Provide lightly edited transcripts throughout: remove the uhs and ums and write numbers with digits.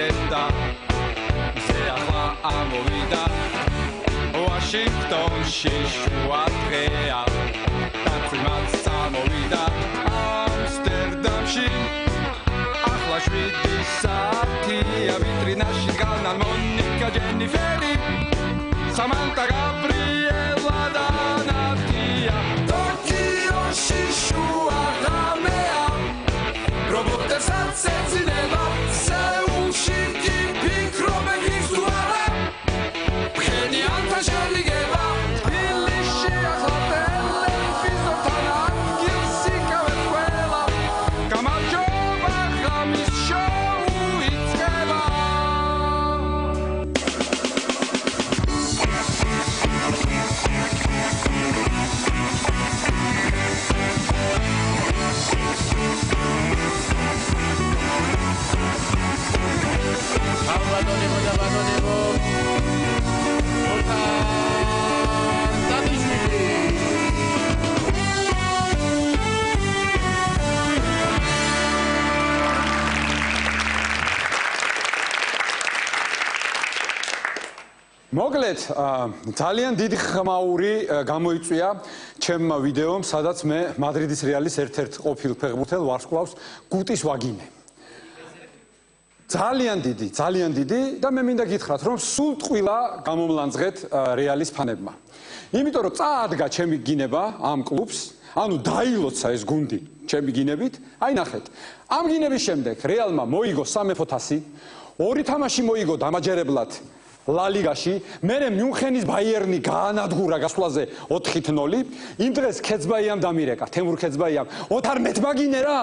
ხედა მზე ახლა ამოვიდა ვაშინგტონში შუა დღეა დაწვიმაც წამოვიდა ამსტერდამში ახლა 7 საათია ვიტრინაში დგანან მონიკა ჯენიფერი სამანტა გაბრიელა და ნატია ტოკიოში შუა ღამეა რობოტებსაც ეძინება სეულში კი ფიქრობენ ის თუ არა ფხენიანთა შევიგება თბილისში ახლა ტელევიზორთან ადგილს იკავებს ყველა გამარჯობა ღამის შოუ იწყება მოკლედ ძალიან დიდი ხმაური გამოიწვია ჩემმა ვიდეომ, სადაც მე მადრიდის რეალის ერთ-ერთ ყოფილ ფეხბურთელ ვარსკვლავს გუტის ვაგინე. ძალიან დიდი და მე მინდა გითხრათ, რომ სულ ტყუილა გამომლანძღეთ რეალის ფანებმა. იმიტომ რომ წაადგა ჩემი გინება ამ კლუბს, ანუ დაილოცა ეს გუნდი ჩემი გინებით, აი ნახეთ. ამ გინების შემდეგ რეალმა მოიგო სამეფო თასი, 2 თამაში მოიგო დამაჯერებლად ლა ლიგაში, მერე მიუნხენის ბაიერნი გაანადგურა გასვლაზე 4-0. იმ დღეს ქეცბაიამ დამირეკა, თემურ ქეცბაიამ. ოთარ მეტმაგინე რა.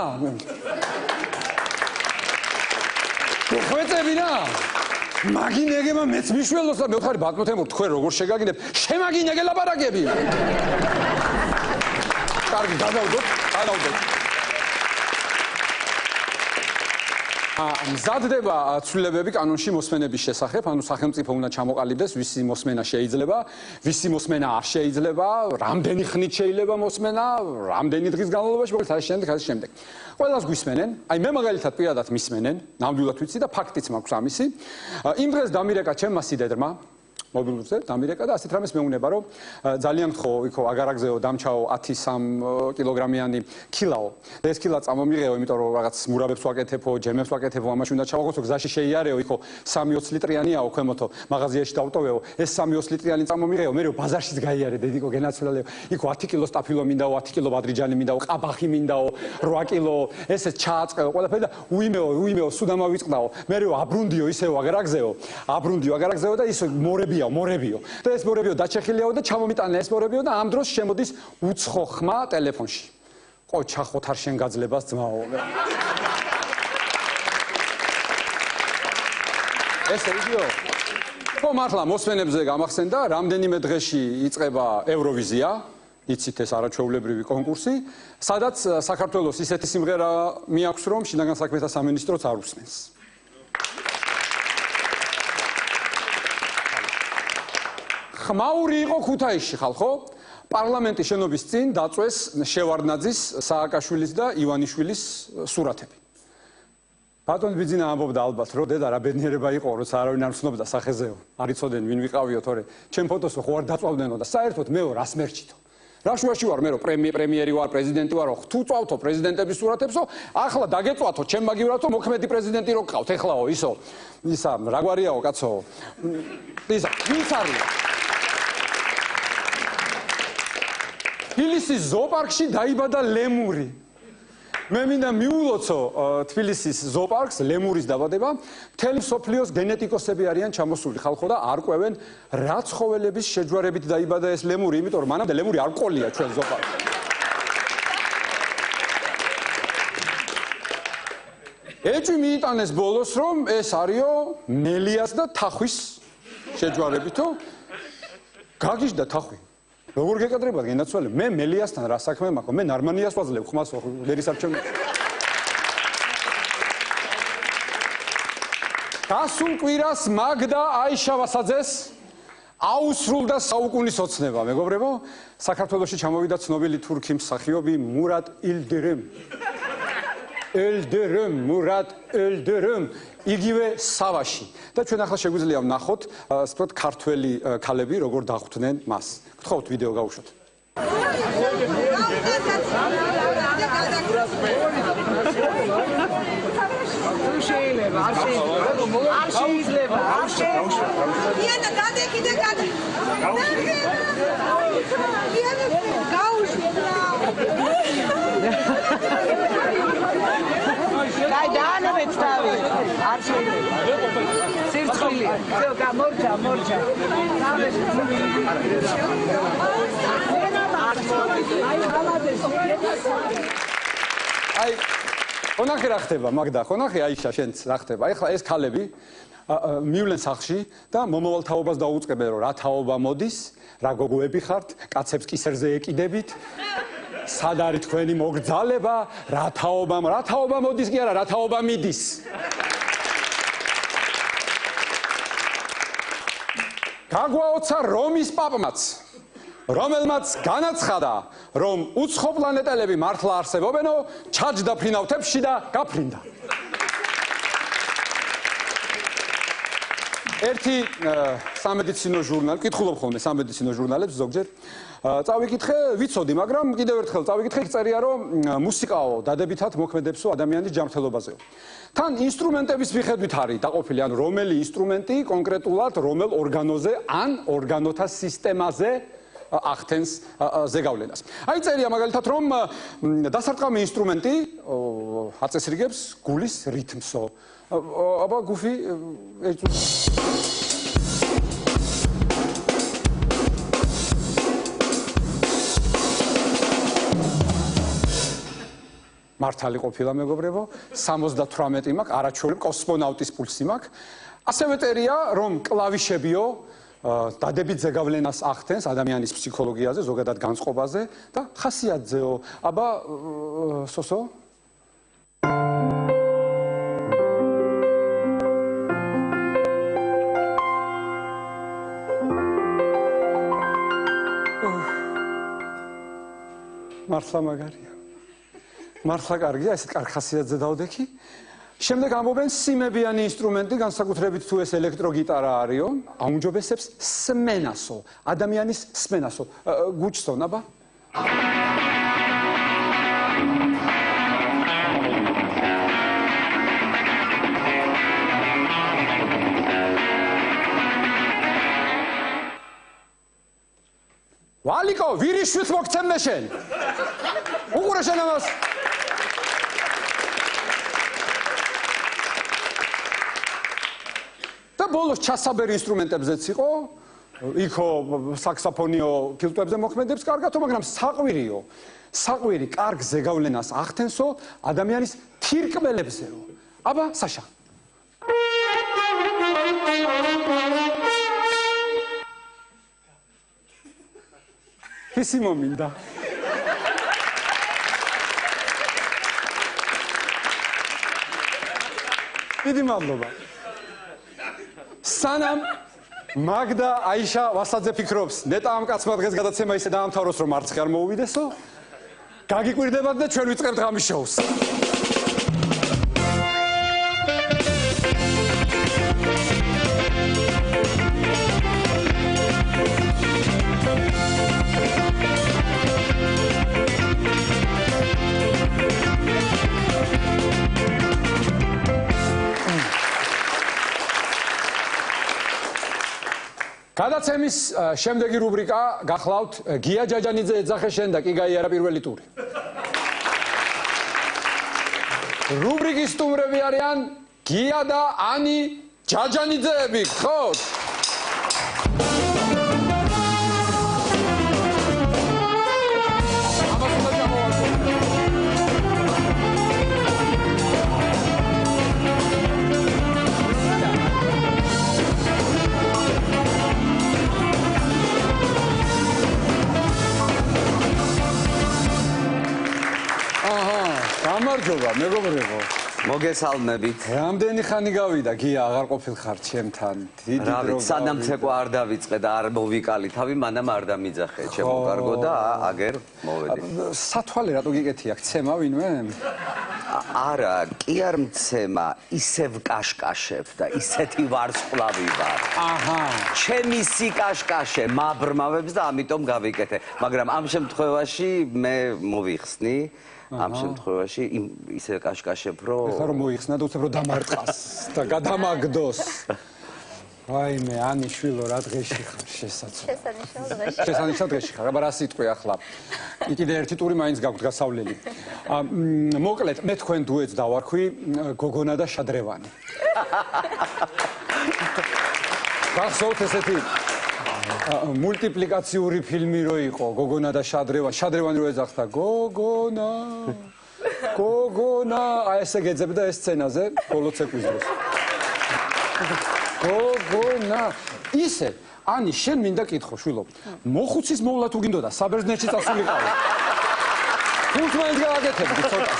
ხვეწები რა. მაგინეგება მეც მიშველოს და მე ვხარი ბატონო თემურ, თქვენ როგორ შეგაგინებ? შემაგინე გელაპარაკები. კარგი, გადავდოთ. მზადდება ცვლილებები კანონში მოსმენების შესახებ, ანუ სახელმწიფო უნდა ჩამოყალიბდეს, ვისი მოსმენა შეიძლება, ვისი მოსმენა არ შეიძლება, რამდენი ხნით შეიძლება მოსმენა, რამდენი დღის განმავლობაში, მოკლედ ასე შემდეგ. ყველას გვისმენენ, აი მე მაგალითად პირადად მისმენენ, ნამდვილად ვიცი და ფაქტიც მაქვს ამისი. იმ დღეს დამირეკა ჩემმა სიდედრმა მობილურზე დამირეკა და ასეთ რამეს მეუნება, რომ ძალიან ხო იქო აგარაგზეო დამჩაო 13 კილოგრამიანი კილაო. და ეს კილა წამომიღეო, იმიტომ რომ რაღაც მურაბებს ვაკეთებო, ჯემებს ვაკეთებო, ამაში უნდა ჩავაღოსო, გზაში შეიარეო, იქო 3-20 ლიტრიანიაო ქვემოთო, მაღაზიაში დავტოვეო, ეს 3-20 ლიტრიანი წამომიღეო, მე რო ბაზარშიც გაიარე, დედიკო გენაცვლელეო. იქო 10 კილო სტაფილო მინდაო, 10 კილო ბადრიჯანი მინდაო, ყაბახი მინდაო, 8 კილო, ესე ჩააწყეო, ყველაფერი და უიმეო, სუდამა ვიწყდაო. მე რო აბრუნდიო ისეო აგარაგზეო და ისე მორებიო და ეს მორებიო დაჩეხილიაო და ჩამომიტანა ეს მორებიო და ამ დროს შემოდის უცხო ხმა ტელეფონში. ყოჩახოთ არ შენ გაძლებას ძმაო. ესე იგიო. ხო მართლა მოსმენებზე გამახსენდა, რამდენიმე დღეში იწყება ევროვიზია, იცით ეს არაჩვეულებრივი კონკურსი, სადაც საქართველოს ისეთი სიმღერა მიაქვს, რომ შინაგან საქმეთა სამინისტროც არ უსმენს. ხმაური იყო ქუთაისში ხალხო, პარლამენტის შენობის წინ დაწვეს შევარდნაძის, სააკაშვილის და ივანიშვილის სურათები. ბატონი ბიძინა ამბობდა ალბათ, რომ დედა რა ბედნიერება იყო, როცა არავინ არ ცნობდა სახეზეო. არ იცოდნენ ვინ ვიყავიო, თორე ჩემ ფოტოსო ხო არ დაწვავდნენო და საერთოდ მეო რას მერჩითო. რა შუაში ვარ მე რომ პრემიერი ვარ, პრეზიდენტი ვარო, თუ წავთო პრეზიდენტების სურათებსო, ახლა დაგეწვათო ჩემ მაგივრათო მოქმედი პრეზიდენტი რო გყავთ, ეხლაო ისა რა გვარიაო კაცო. ისა ვის არის? თბილისის ზოოპარკში დაიბადა ლემური. მე მინდა მიულოცო თბილისის ზოოპარკს, ლემურის დაბადება. მთელი მსოფლიოს გენეტიკოსები არიან ჩამოსული ხალხო და არ ყვევენ რა ცხოველების შეჯვარებით დაიბადა ეს ლემური, იმიტომ რომ მანამდე ლემური არ ყოლია ჩვენ ზოოპარკში. ეჭვი მიიტანეს ბოლოს, რომ ეს არისო მელიას და თახვის შეჯვარებითო. გაგიჟდა თახვი. როგორ გეკადრებათ გენაცვალე? მე მელიასთან რა საქმე მაქვს? მე ნარმანიას ვაძლევ ხმას ვერისარჩევ. გასულ კვირას მაგდა აიშავასაძეს აუსრულდა საუკუნის ოცნება, მეგობრებო. საქართველოში ჩამოვიდა ცნობილი თურქი მსახიობი მურატ ილდირემ. ელდერემ მურატ ელდერემ იგივე სავაში და ჩვენ ახლა შეგვიძლია ვნახოთ ასე ვთქვათ ქართველი ქალები როგორ დახვდნენ მას. გთხოვთ ვიდეო გავუშვათ. შეიძლება, არ შეიძლება. იანა გადე კიდე გადე. იანა გაუშვა. Dai, დაანებეთ თავი. არ შეიძლება. სირცხილი. გამორჩა. აი, ხონახი რა ხდება, მაგდა, ხონახი აიშა, შენც რა ხდება? ეხლა ეს ქალები მივლენ სახლში და მომავალ თაობას დაუწყებენ, რომ რა თაობა მოდის, რა გოგოები ხართ, კაცებს კისერზე ეკიდებით. სად არის თქვენი მოგრძალება, რა თაობა მოდის კი არა, რა თაობა მიდის. გაგვაოცა რომის პაპმაც, რომელმაც განაცხადა, რომ უცხო პლანეტელები მართლა არსებობენო, ჩაჯდა ფრინავთებში და გაფრინდა. ერთი სამედიცინო ჟურნალი, კითხულობ ხოლმე სამედიცინო ჟურნალებს ზოგჯერ. წავიკითხე, ვიცოდი, მაგრამ კიდევ ერთხელ წავიკითხე, წერია, რომ მუსიკაო დადებითად მოქმედებსო ადამიანის ჯანმრთელობაზეო. თან ინსტრუმენტების მიხედვით არის დაყოფილი, ანუ რომელი ინსტრუმენტი კონკრეტულად რომელ ორგანოზე ან ორგანოთა სისტემაზე ახდენს ზეგავლენას. აი წერია მაგალითად, რომ დასარტყამი ინსტრუმენტი აწესრიგებს გულის რითმსო. აბა გუფი მართალი ყოფილა მეგობრებო, 78 მაქვს, არაჩვეულებრივ კოსმონავტის პულსი მაქვს. ასევე წერია, რომ კლავიშებიო დადებით ზეგავლენას ახდენს ადამიანის ფსიქოლოგიაზე, ზოგადად განწყობაზე და ხასიათზეო. აბა სოსო? მართლა მაგარია. მართლა კარგია, ესეთ კარგ ხასიათზე დავდექი. შემდეგ ამბობენ სიმებიანი ინსტრუმენტი, განსაკუთრებით თუ ეს ელექტროგიტარა არისო, აუმჯობესებს სმენასო, ადამიანის სმენასო. გუჩსონ, აბა? ვალიკო, ვირიშვილს მოგცემნე შენ. უყურე შენ ამას. და ბოლოს ჩასაბერ ინსტრუმენტებზეც იყო, იქო საქსოფონიო ფილტვებზე მოქმედებს კარგათო, მაგრამ საყვირი კარგ ზეგავლენას ახდენსო ადამიანის თირკმელებზეო. აბა, საშა. ისი მომინდა. დიდი მადლობა. სანამ მაგდა აიშა ვასაძე ფიქრობს, ნეტა ამ კაცმა დღეს გადაცემა ისე დაამთავროს, რომ არც ხარ მოუვიდესო, გაგიკვირდებათ და ჩვენ ვიწყებთ ღამის შოუს. გადაცემის შემდეგი რუბრიკა გახლავთ გია ჯაჯანიძე ეძახე შენ და კი გაიარა პირველი ტური. რუბრიკის სტუმრები არიან გია და ანი ჯაჯანიძეები, გთხოვთ. გამარჯობა, მეგობრებო. მოგესალმებით. რამდენი ხანი გავიდა, გია, აღარ ყოფილხარ ჩემთან. დიდი დრო. სანამ ცეკვა არ დავიწყე და არ მოვიკალი თავი, მანამ არ დამიძახე, ჩემო კარგო და აგერ მოვედი. სათვალე რატო გიკეთი აქ, ცემა ვინმე? არა, კი არ მცემა, ისევ კაშკაშებ და ისეთი ვარსკვლავი ვარ. აჰა. ჩემი სიკაშკაშე მაბრმავებს და ამიტომ გავიკეთე. მაგრამ ამ შემთხვევაში მე მოვიხსნი, ამ შემთხვევაში ისე კაშკაშებ, რომ ეხლა რომ მოიხსნა და უცებ რომ დამარტყას და გადამაგდოს. ვაიმე, ანიშვილო, რა დღეში ხარ შესაძლოა. შესანიშნავ დღეში ხარ. აბა რა სიტყვი ახლა. კიდე ერთი ტური მაინც გაგვთ გასავლელი. მოკლედ, მე თქვენ დუეტს დავარქვი გოგონა და შადრევანი. გახსოვთ ესეთი მულტიპლიკაციური ფილმი რო იყო, გოგონა და შადრევანი. შადრევანი რო ეძახდა გოგონა. გოგონა, აი ესე გეძებდა ეს სცენაზე ბოლო ცეკვის დროს. გოგონა ისე ანი შენ მინდა კითხო შვილო მოხუცის მოვლა თუ გინდოდა საბერძნეთში წასულიყავი თუნდაც მაინც გააკეთებდი ცოტა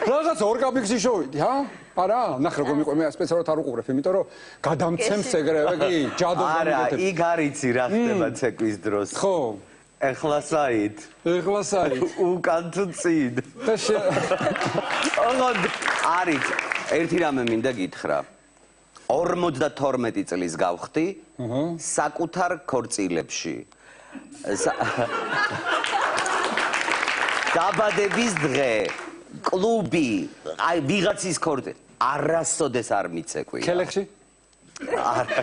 რაღაც ორკაპიქსი შოვიდი ჰა არა ნახე როგორ მიყვე მე სპეციალურად არ უყურებ იმიტომ რომ გადამცემს ეგრევე კი ჯადოს არა იქ არიცი რა ხდება ცეკვის დროს ხო ეხლა საით უკან თუ წინ არის ერთი რამე მინდა გითხრა 52 წლის გავხდი საკუთარ ქორწილებში დაბადების დღე კლუბი აი ვიღაცის ქორწილი არასოდეს არ მიცეკვია ქელეხში არა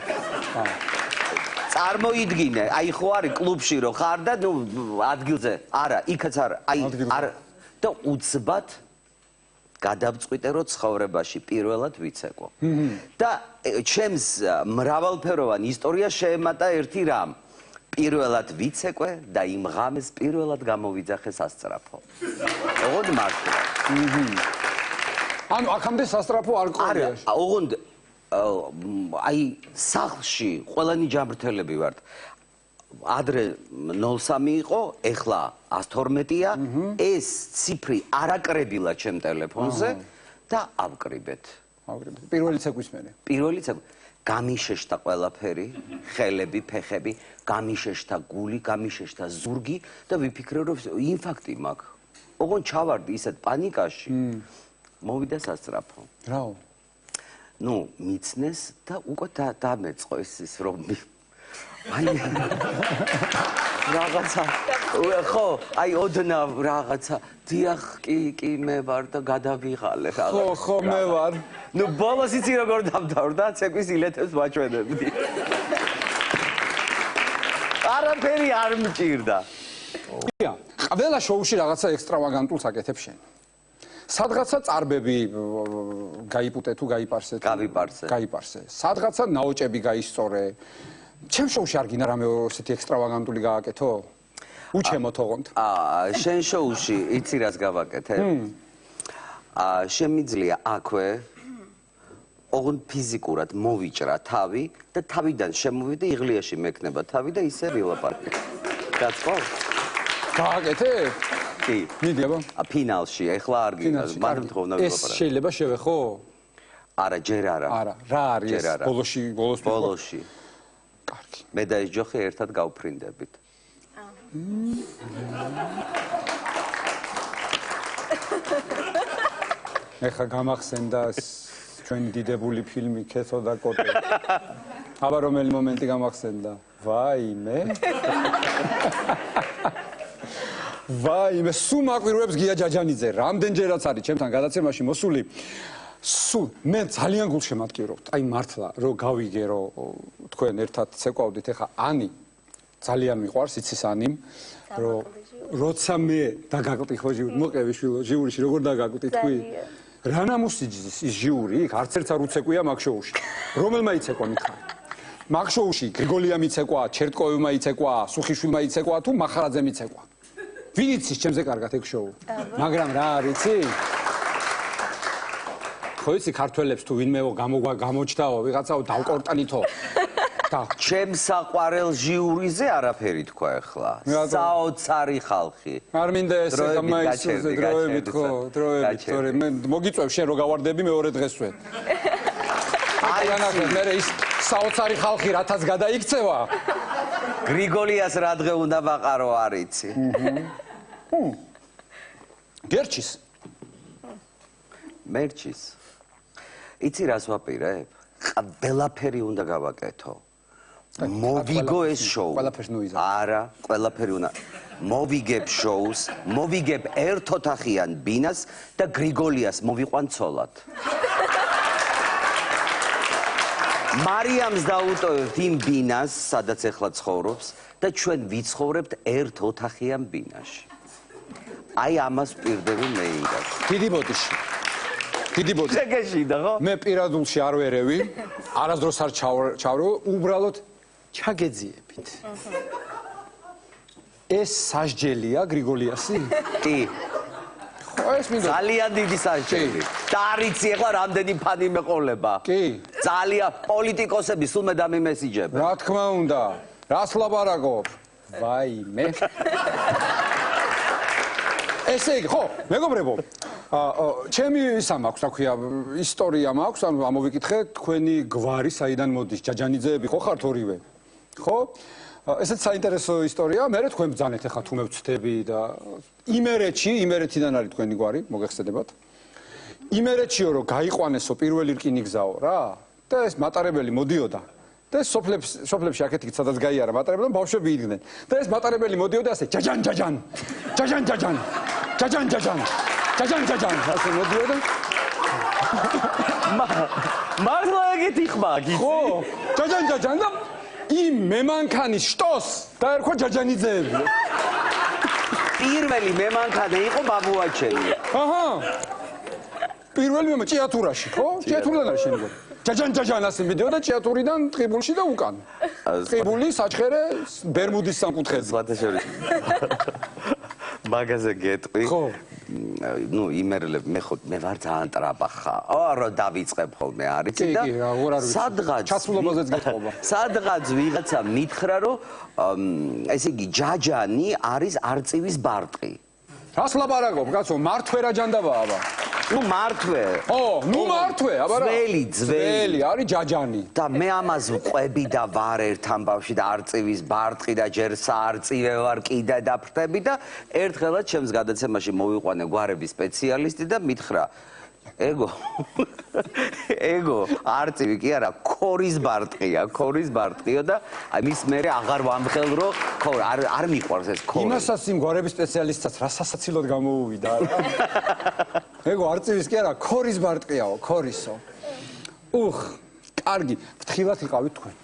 წარმოიდგინე აი ხო არის კლუბში რო ხარ და ნუ ადგილზე არა იქაც არა აი არ და უცბად გადავწყვიტე რომ ცხოვრებაში პირველად ვიცეკვო და ჩემს მრავალფეროვან ისტორიას შეემატა ერთი რამ პირველად ვიცეკვე და იმ ღამეს პირველად გამოვიძახე სასწრაფო ოღონდ მართლა ანუ აქამდე სასწრაფო არ ყოლია ოღონდ აი სახლში ყველანი ჯამრთელები ვართ ადრე 03 იყო, ეხლა 112-ია, ეს ციფრი არაკრებილა ჩემ ტელეფონზე და ავკრიბეთ. ავკრიბეთ. პირველი ცეკვის მერე. პირველი ცეკვი. გამიშეშთა ყველაფერი, ხელები, ფეხები, გამიშეშთა გული, გამიშეშთა ზურგი და ვიფიქრე რომ ინფარქტი მაქვს. ოღონდ ჩავარდი ისეთ პანიკაში. მოვიდა სასწრაფო. რაო? ნუ მიცნეს და უკვე დამეწყო ის რომ აი რაღაცა ხო აი ოდნავ რაღაცა დიახ კი მე ვარ და გადავიღალე რაღაცა ხო მე ვარ ნუ ბოლოს იცი როგორ დავდავდა ცეკვის ილეთებს ვაჩვენებდი არაფერი არ მჭირდა ყველა შოუში რაღაცა ექსტრავაგანტულს აკეთებ შენ სადღაცა წარბები გაიპუტე თუ გაიპარსე სადღაცა ნაოჭები გაისწორე ჩემ შოუში არ გინდა რამე ესეთი ექსტრავაგანტული გააკეთო? უჩემოთ ოღონდ. შენ შოუში იცი რას გავაკეთე? შემიძლია აქვე ოღონდ ფიზიკურად მოვიჭრა თავი და თავიდან შემოვიდე იღლიაში მექნება თავი და ისე ვილაპარაკე. გაწყო? გააკეთე? კი. მიდი აბა. ფინალში, ეხლა არ გინდა, მანდ თხოვნა ვილაპარაკე. ეს შეიძლება შევეხო? არა, ჯერ არა. არა, რა არის ბოლოში? კარგი. მე და ეს ჯოხი ერთად გავფრინდებით. ეხა გამახსენდა ჩვენი დიდებული ფილმი ქეთო და კოტე. აბა რომელი მომენტი გამახსენდა? ვაიმე. ვაიმე, სულ მაკვირვებს გია ჯაჯანიძე, რამდენჯერაც არის ჩემთან გადაცემაში მოსული. სულ მე ძალიან გულშემატკივრობთ. აი მართლა რომ გავიგე რომ თქვენ ერთად ცეკვავდით ეხა ანი ძალიან მიყვარს იცის ანიმ რომ როცა მე დაგაკვდი ხო მოყევი შვილო ჟიურიში როგორ დაგაკვდი თქვი რა ნამუსიჯის ის ჟიური იქ არც ერთს არ უცეკვია მაგ შოუში რომელმა იცეკვა მითხარი მაგ შოუში გრიგოლიამ იცეკვა ჩერტკოვმა იცეკვა სუხიშვილმა იცეკვა თუ მახარაძემ იცეკვა ვინ იცის ჩემზე კარგად ეგ შოუ მაგრამ რა არის იცი ხო იცი ქართველებს თუ ვინმე გამოჩდაო ვიღაცაო დავკორტანითო და ჩემ საყვარელ ჟიურიზე არაფერი თქვა ახლა საოცარი ხალხი არ მინდა ესე გამაისურზე დროებით ხო დროებით თორე მე მოგიწევ შენ რო გავარდები მეორე დღესვე აი ანახე მე ის საოცარი ხალხი რათაც გადაიქცევა გრიგოლიას რა დღე უნდა ვაყარო არიცი გერჩის. მერჩის. იცი რას ვაპირებ? ყველაფერი უნდა გავაკეთო. მოვიგო ეს შოუ. ყველაფერს ნუიზა. არა, ყველაფერი უნდა. მოვიგებ შოუს, მოვიგებ ერთ ოთახიან ბინას და გრიგოლიას მოვიყვან ცოლად. მარიამს დაუტოვებთ იმ ბინას, სადაც ეხლა ცხოვრობს და ჩვენ ვიცხოვრებთ ერთ ოთახიან ბინაში. აი ამას ვპირდები მე ინგას. დიდი ბოდიში. დიდი ბოდიში. შეგეშინდა ხო? მე პირადულში არ ვერევი, არასდროს არ ჩავრო, უბრალოდ ჩაგეძიებით. ეს სასჯელია გრიგოლიასი? კი. ხო, ეს მინდა. ძალიან დიდი სასჯელი. და არიცი ეხლა რამდენი ფანი მეყოლება. კი. ძალიან პოლიტიკოსები სულ მე დამიმესიჯებ. რა თქმა უნდა, რას ლაპარაკობ? ვაიმე. ესე იგი, ხო, მეგობრებო, ჩემი ისა მაქვს, რა ქვია, ისტორია მაქვს, ანუ ამოვიკითხე თქვენი გვარი საიდან მოდის, ჯაჯანიძეები ხო ხართ ორივე? ხო? ესეც საინტერესო ისტორია, მე თქვენ ბძანეთ ახლა თუ მე ვწდები და იმერეთიდან არის თქვენი გვარი, მოგეხსენებათ. იმერეთშიო რომ გაიყვანესო პირველი რკინი გზაო რა და ეს მატარებელი მოდიოდა და ეს სოფლებში აქეთ-იქით სადაც გაიარა მატარებელი და ბავშვები იდგნენ და ეს მატარებელი მოდიოდა ასე ჯაჯან ჯაჯან ჯაჯან ჯაჯან ჯაჯან ჯაჯან ჯაჯან ჯაჯან ასე მოდიოდა მართლა ეგეთი ხმა გიცი? ხო ჯაჯან ჯაჯან და იმ მემანქანის შტოს დაერქვა ჯაჯანიძეები პირველი მემანქანე იყო ბაბუაჩელი. აჰა პირველი მე ჭიათურაში ხო? ჭიათურიდან არის შენი გვარი. ჯაჯან ჯაჯან ასე მიდიოდა ჭიათურიდან ტყიბულში და უკან. ტყიბული საჩხერე ბერმუდის სამკუთხედზე. სხვათა შორის. მაგაზე გეტყვი. ხო. ნუ იმერლებ მე ვარ ძალიან ტრაბახა. რა დავიწყებ ხოლმე არიცი და სადღაც ჩასულობაზეც გეტყობა. სადღაც ვიღაცა მითხრა რომ ესე იგი ჯაჯანი არის არწივის ბარტყი. რას ლაპარაკობ, კაცო, მართვე რა ჯანდაბაა, აბა. ნუ მართვე. ო, ნუ მართვე, აბა რა. ძველი, არის ჯაჯანი. და მე ამას ვყვები და ვარ ერთ ამბავში და არწივის ბარტყი და ჯერ საარწივე ვარ კიდე დაფრთები და ერთხელაც ჩემს გადაცემაში მოვიყვანე გვარების სპეციალისტი და მითხრა ეგო არწივი კი არა ქორის ბარტყიო და აი მის მერე აღარ ვამხელრო არ მიყვარს ეს ქორი იმასაც იმ გვარების სპეციალისტსაც რა სასაცილოდ გამოუვიდა რა ეგო არწივის კი არა ქორის ბარტყიაო ქორისო კარგი ფრთხილად იყავით თქვენ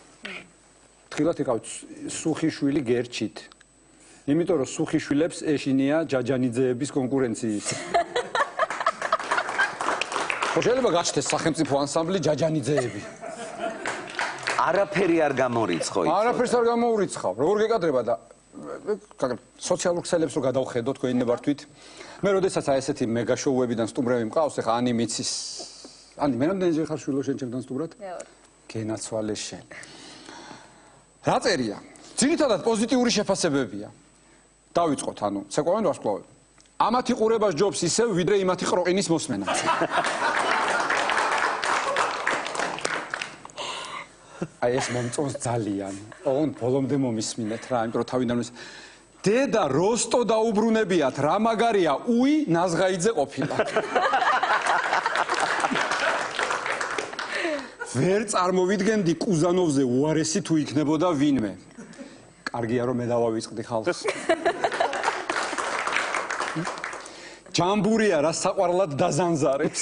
ფრთხილად იყავით სუხიშვილი გერჩით იმიტომ რომ სუხიშვილებს ეშინია ჯაჯანიძეების კონკურენციის შეიძლება გაჩნდეს სახელმწიფო ანსამბლი ჯაჯანიძეები. არაფერი არ გამორიცხო იცი. არაფერს არ გამოურიცხავ. როგორ გეკადრება და სოციალურ ქსელებს რო გადავხედო თქვენი ნებართვით. მე როდესაც აი ესეთი მეგა შოუებიდან სტუმრები მყავს, ეხა ანი მიცის. ანი მე რამდენჯერ ხარ შვილო შენ ჩემთან სტუმრად? გენაცვალე შენ. რა წერია? ძირითადად პოზიტიური შეფასებებია. დავიწყოთ, ანუ ცეკვავენ ვარსკვლავები. ამათი ყურებას ჯობს ისევ, ვიდრე იმათი ყროყინის მოსმენა. აი ეს მომწონს ძალიან. ოღონდ ბოლომდე მომისმინეთ რა, იმიტომ რომ თავიდან ის დედა როსტო დაუბრუნებიათ, რა მაგარია, უი ნაზღაიძე ყოფილა. ვერ წარმოვიდგენდი კუზანოვზე უარესი თუ იქნებოდა ვინმე. კარგია რომ მე დავავიწყდი ხალხს. ჯამბურია რა საყვარლად დაზანზარებს.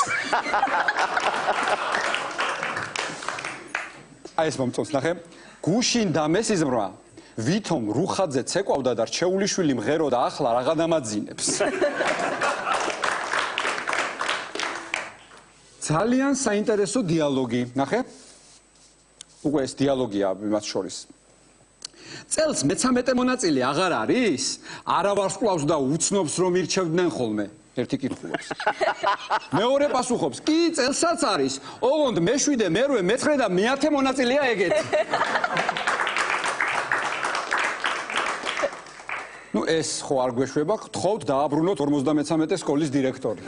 აი ეს მომწონს ნახე. გუშინ და მესიზმრა ვითომ რუხაძე ცეკვავდა და რჩეულიშვილი მღერო და ახლა რაღა დამაძინებს. ძალიან საინტერესო დიალოგი, ნახე. უკვე ეს დიალოგია იმას შორის. წელს მე-13 მონაწილე აღარ არის? არა ვარსკვლავს და უცნობს რომ ირჩევდნენ ხოლმე. ერთი კითხულობს. მეორე პასუხობს: კი, წელსაც არის. ოღონდ მე-7, მე-8, მე-9 და მე-10 მონაწილეა ეგეთი. ნუ ეს ხო არ გვეშვება, გთხოვთ დააბრუნოთ 53 სკოლის დირექტორი.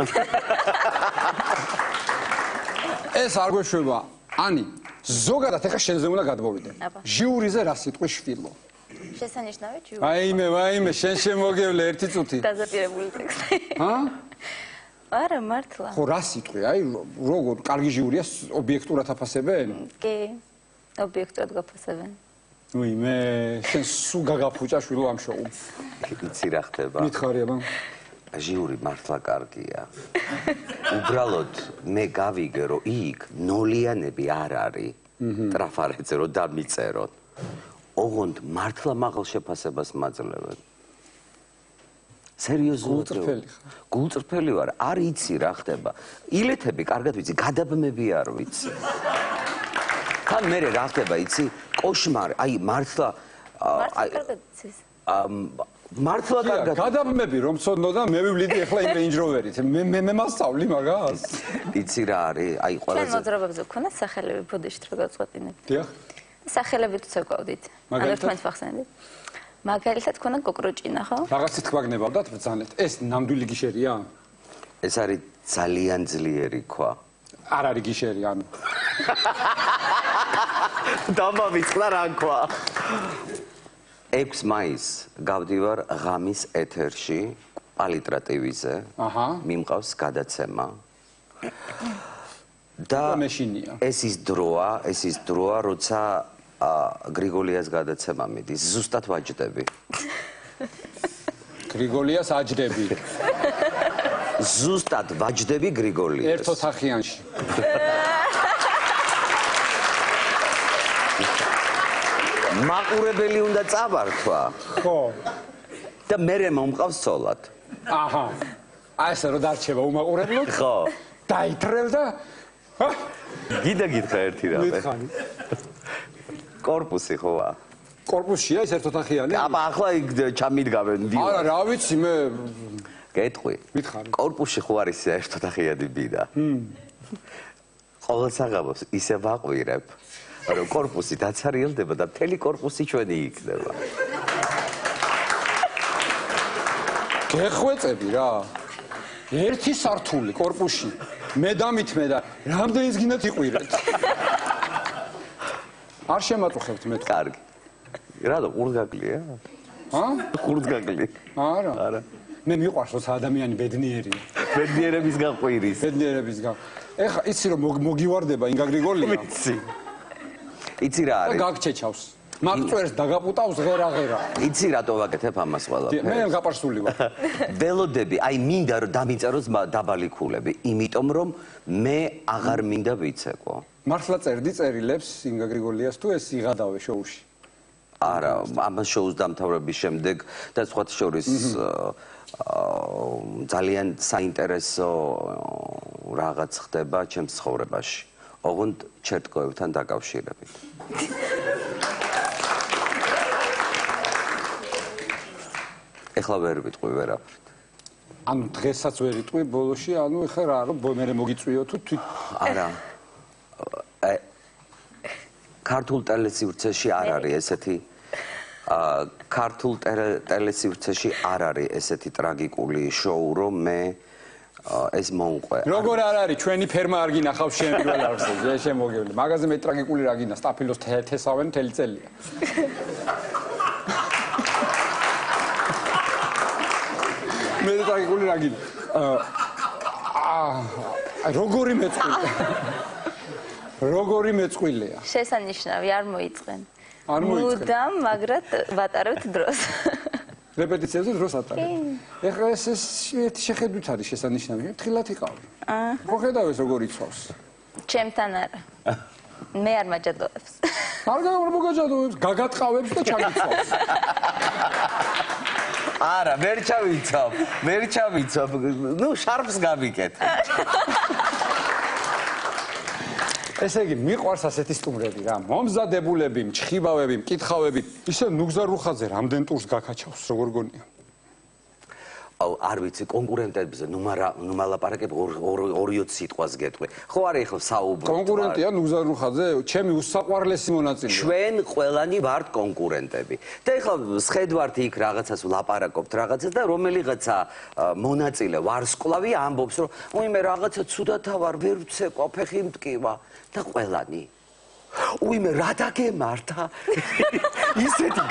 ეს არ გვეშვება. ანი, ზოგადად ეხა შენზე უნდა გადმოვიდე. ჟიურიზე რა სიტყვის შვილო? შესანიშნავი ჟიური. ვაიმე, შენ შემოგევლე ერთი წუთი. დაზაპირებული ტექსტი. არა, მართლა. ხო, რა სიტყვი, აი, როგორ კარგი ჟიურია ობიექტურად აფასებენ? კი. ობიექტურად გაფასებენ. უი, მე შენ სულ გაგაფუჭა შვილო ამ შოუმ. იცი რა ხდება? მითხარი აბა. ჟიური მართლა კარგია. უბრალოდ მე გავიგე რომ იქ ნოლიანები არ არის. ტრაფარეზე რომ დამიწეროთ. ოღონდ მართლა მაღალ შეფასებას მაძლევენ. სერიოზულად. გულწრფელი ვარ. არ იცი რა ხდება. ილეთები კარგად ვიცი, გადაბმები არ ვიცი. თან მე რა ხდება, იცი? კოშმარი, აი მართლა მართლა კარგად იცის. მართლა კარგად. გადაბმები რომ ცოდნო და მე ვივლიდი ახლა იმ Range Rover-ით. მე მასწავლი მაგას. იცი რა არის? აი ჩვენ ყველაზე მოძრაობებზე გქონდა სახელები ბუდიშთ რო გავწყვეტინებთ. დიახ. სახელებით ვცეკვავდით. ანუ თქვენს ვახსენდით. მაგალითად ქონდა კოკროჭინა, ხო? რაღაცით გვაგნებავდათ ბრძანეთ. ეს ნამდვილი გიშერია? ეს არის ძალიან ძლიერი ქვა. არ არის გიშერი, ანუ. დამავიწყდა რა ქვა. 6 მაისს გავდივარ ღამის ეთერში პალიტრა ტივიზე. აჰა. მიმყავს გადაცემა. და მეშინია. ეს ის დროა, როცა გრიგოლიას გადაცემა მიდის. ზუსტად ვაჯდები. გრიგოლიას აჯდები. ზუსტად ვაჯდები გრიგოლიას. ერთ ოთახიანში. მაყურებელი უნდა წავართვა. ხო. და მერე მომყავს ცოლად. აჰა. აი ესე რომ დარჩება უმაყურებლად? ხო. დაითრევ და გიდა გითხრა ერთი რამე. მითხარი. კორპუსი ხოა. კორპუსშია ეს ერთ ოთახიანი? აბა ახლა იქ ჩამიდგავენ დილა. არა, რა ვიცი მე გეტყვი. მითხარი. კორპუსში ხო არის ერთ ოთახიანი ბიდა. ყოველ საღამოს ისე ვაყვირებ, რომ კორპუსი დაცარიელდება და მთელი კორპუსი ჩვენი იქნება. გეხვეწები რა. ერთი სართული კორპუსში. მე დამითმე და რამდენიც გინდათ იყვირეთ. არ შემაწუხებთ მე თქვა. კარგი. რატო ყურგაგლია? ა? ყურგაგლი. არა. არა. მე მიყვარს როცა ადამიანი ბედნიერია. ბედნიერების გაყვირის. ბედნიერების გა. ეხა იცი რომ მოგივარდება ინგა გრიგოლია? იცი. იცი რა და არის? გაგჩეჩავს. მაგწვერს დაგაპუტავს ღერაღერა. იცი რატო ვაკეთებ ამას ყველაფერს? მე გაპარსული ვარ. ველოდები, აი მინდა რომ დამიწეროს დაბალი ქულები, იმიტომ რომ მე აღარ მინდა ვიცეკვო. მართლა წერდი წერილებს ინგა გრიგოლიას თუ ეს იღადავე შოუში? არა, ამ შოუს დამთავრების შემდეგ და სხვა შორის ძალიან საინტერესო რაღაც ხდება ჩემს ცხოვრებაში. ოღონდ ჩერტკოებთან დაკავშირებით. ეხლა ვერ ვიტყვი ვერაფრით. ანუ დღესაც ვერ იტყვი ბოლოში, ანუ ეხლა რა რომ მე მოგიწვიო თუ თვით არა. ქართულ ტელესივრცეში არ არის ესეთი ქართულ ტელესივრცეში არ არის ესეთი ტრაგიკული შოუ, რომ მე ეს მომყვე. როგორ არ არის ჩვენი ფერმა არ გინახავს შენ პირველ არსზე შემოგევლი. მაგაზე მე ტრაგიკული რა გინდა სტაფილოს თესავენ მთელი წელია. მე ტრაგიკული რა გინდა. როგორი მეწყვილია. როგორი მეწყვილია. შესანიშნავი არ მოიწყენ. არ მოიწყენ. მუდამ მაგრად ვატარებთ დროს. რეპეტიციებზე დროს ატარებ. ეხლა ეს ერთი შეხედვით არის შესანიშნავი. თხილად იყავი. ხო ხედავ ეს როგორ იცავს. ჩემთან არა. მე არ მაჯადოებს. არ მოგაჯადოებს, გაგატყავებს და ჩაგიცავს. არა, ვერ ჩავიცავ. ნუ შარფს გავიკეთ. ესე იგი, მიყვარს ასეთი სტუმრები რა. მომზადებულები, მჭხიბავები, მკითხავები, ისე ნუგზარუხაძე რამდენ ტურს გაკაჩავს, როგორ გონია? აუ, არ ვიცი, კონკურენტებზე ნუ მალაპარაკებ 2-20 სიტყვას გეტყვი. ხო არა ეხლა საუბრობ. კონკურენტია ნუგზარუხაძე, ჩემი უსაყვარლესი მონაწილეა. ჩვენ ყველანი ვართ კონკურენტები. და ეხლა სხედვართ იქ რაღაცას ვლაპარაკობთ რაღაცას და რომელიღაცა მონაწილე ვარსკვლავი ამბობს, რომ უი მე რაღაცა ცუდათა ვარ, ვერ ვცეკვა, ფეხი მტკივა და ყველანი. უი მე რა დაგემართა? ისეთი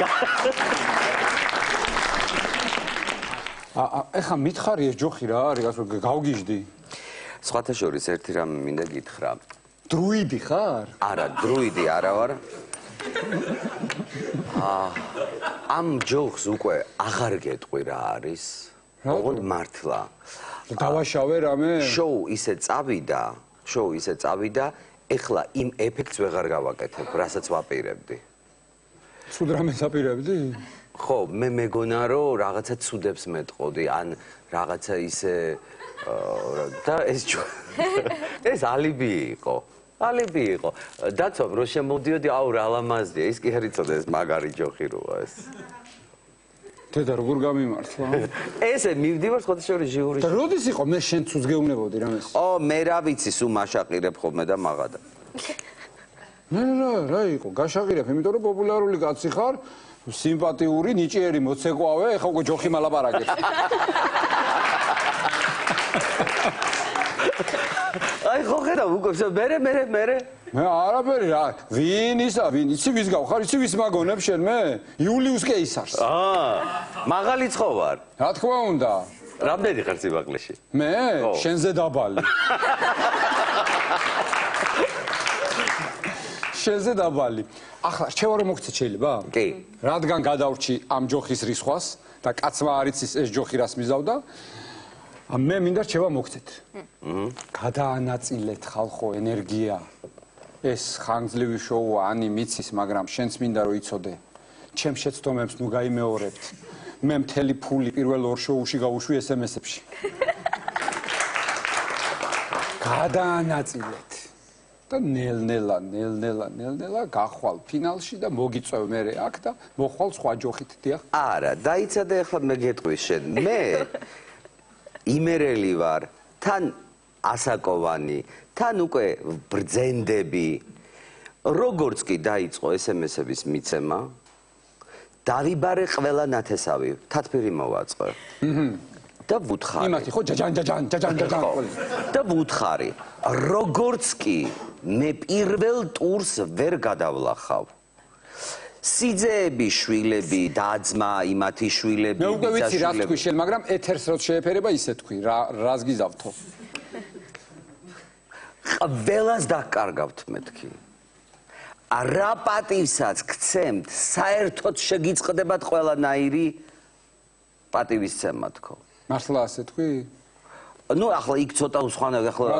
ეხა მითხარი ეს ჯოხი რა არის, ასე გავგიჟდი. სხვათა შორის ერთი რამ მინდა გითხრა. დრუიდი ხარ? არა, დრუიდი არა ვარ. ამ ჯოხს უკვე აღარ გეტყვი რა არის. ოღონდ მართლა. დავაშავე რამე? შოუ ისე წავიდა, ეხლა იმ ეფექტს ვეღარ გავაკეთებ, რასაც ვაპირებდი. ცუდ რამეს აპირებდი? ხო, მე მეგონა რომ რაღაცა ცუდებს მეტყოდი, ან რაღაცა ისე და ეს ალიბი იყო. დაცვამ რომ შემოდიოდი, აუ რა ლამაზია, ის კი არ იცოდა ეს მაგარი ჯოხი როა ეს. დედა როგორ გამიმართლა? ესე მივდივარ სხვათა შორის ჟიურში. და როდის იყო მე შენ ცუც გეუბნებოდი რამეს? მე რა ვიცი, სულ მაშაყირებ ხოლმე და მაღადა. რა იყო? გაშაყირებ, იმიტომ რომ პოპულარული კაცი ხარ, სიმპათიური, ნიჭიერი მოცეკვავე, ეხა უკვე ჯოხი მალაპარაკებს. აი ხო ხედავ უკვე მე მე არაფერი რა, ვინ იცი ვის გავხარ, იცი ვის მაგონებ შენ მე? იულიუს კეისარს. მაღალიც ხო ვარ. რა თქმა უნდა. რამდენი ხარ სიმაღლეში? მე? შენზე დაბალი. შენზე დაბალი. ახლა რჩევა რომ მოგცეთ შეიძლება? კი. რადგან გადავრჩი ამ ჯოხის რისხვას და კაცმა არ იცის ეს ჯოხი რას მიზავდა, მე მინდა რჩევა მოგცეთ. გადაანაწილეთ ხალხო ენერგია. ეს ხანგრძლივი შოუა, ანი მიცის, მაგრამ შენც მინდა რომ იცოდე. ჩემ შეცდომებს ნუ გაიმეორებთ. მე მთელი ფული პირველ ორ შოუში გავუშვი SMS-ებში. გადაანაწილეთ. და ნელ-ნელა გახვალ ფინალში და მოგიწევ მე აქ და მოხვალ სხვა ჯოხით, დიახ. არა, დაიცადე ახლა მე გეტყვი შენ. მე იმერელი ვარ, თან ასაკოვანი, თან უკვე ბრძენდები. როგორც კი დაიწყო SMS-ების მიცემა, დავიბარე ყველა ნათესავი, თათბირი მოვაწყე. და ვუთხარი. იმათი ხო ჯაჯან. და ვუთხარი, როგორც კი მე პირველ ტურს ვერ გადავლახავ. სიძეები, შვილები, დაძმა, იმათი შვილები, მე უკვე ვიცი რა თქვი შენ, მაგრამ ეთერს რო შეეფერება ისე თქვი, რას გიზავთო? ყველას დაკარგავთ მეთქი. რა პატივსაც გცემთ, საერთოდ შეგიწყდებათ ყველანაირი პატივისცემა თქო. მართლა ასე თქვი? ნუ ახლა იქ ცოტა უცხოა ახლა რა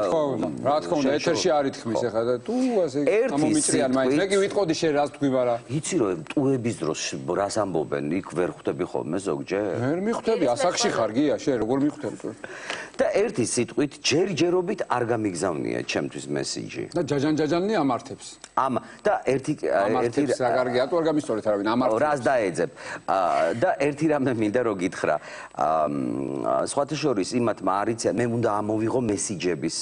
თქმა უნდა ეთერში არ ითქმის ახლა და თუ ასე გამომიწრიან მაინც მე კი ვიტყოდი შენ რას თქვი მაგრამ იცი რომ ტუების დროს რას ამბობენ იქ ვერ ხვდები ხოლმე ზოგჯერ ვერ მიხვდები ასაკში ხარ გია შენ როგორ მიხვდები თუ და ერთი სიტყვით ჯერჯერობით არ გამიგზავნია ჩემთვის მესიჯი და ჯაჯანი ამართებს და ერთი რა კარგია თუ არ გამისწორეთ არავინ ამართებს რას დაეძებ და ერთი რამე მინდა რომ გითხრა სხვათა შორის იმათმა არიციან მე უნდა ამოვიღო მესიჯების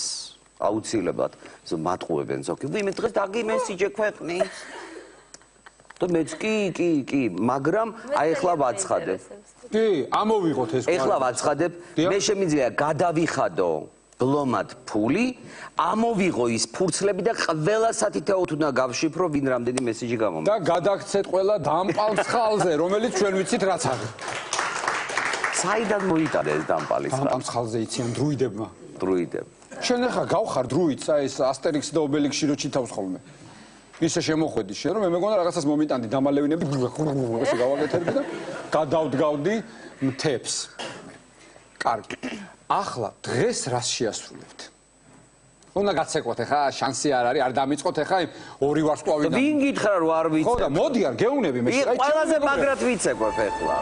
აუცილებლად მატყუებენ ზოგი ვიმე დღეს დაგი მესიჯე ქვეყნის და მეც კი მაგრამ აი ახლა ვაცხადებ კი ამოვიღოთ ეს ახლა ვაცხადებ მე შემიძლია გადავიხადო ბლომად ფული ამოვიღო ის ფურცლები და ყველა სათითაოდ უნდა გავშიფრო ვინ რამდენი მესიჯი გამომდის და გადაგცეთ ყველა დამპალ ცხალზე რომელიც ჩვენ ვიცით რაც არის საიდან მოიტანე ეს დამპალი ცხალი დამპალ ცხალზე იციან დრუიდებმა დრუიდებ შენ ახლა გავხარ დრუიდს აი ეს ასტერიქსი და ობელიქსი რო ჩითავს ხოლმე ისე შემოხვედი შენ რომ მე მეგონა რაღაცას მომიტანდი დამალევინები ესე გავაკეთებდი და გადავდგავდი მთებს კარგი ახლა დღეს რას შეასრულებთ უნდა გაცეკვოთ ახლა შანსი არ არის არ დამიწყოთ ახლა იმ ორი ვარსკვლავიდან ვინ გითხრა რომ არ ვიცი ხო და მოდი არ გეუნები მე ყველაზე მაგრად ვიცეკვებ ახლა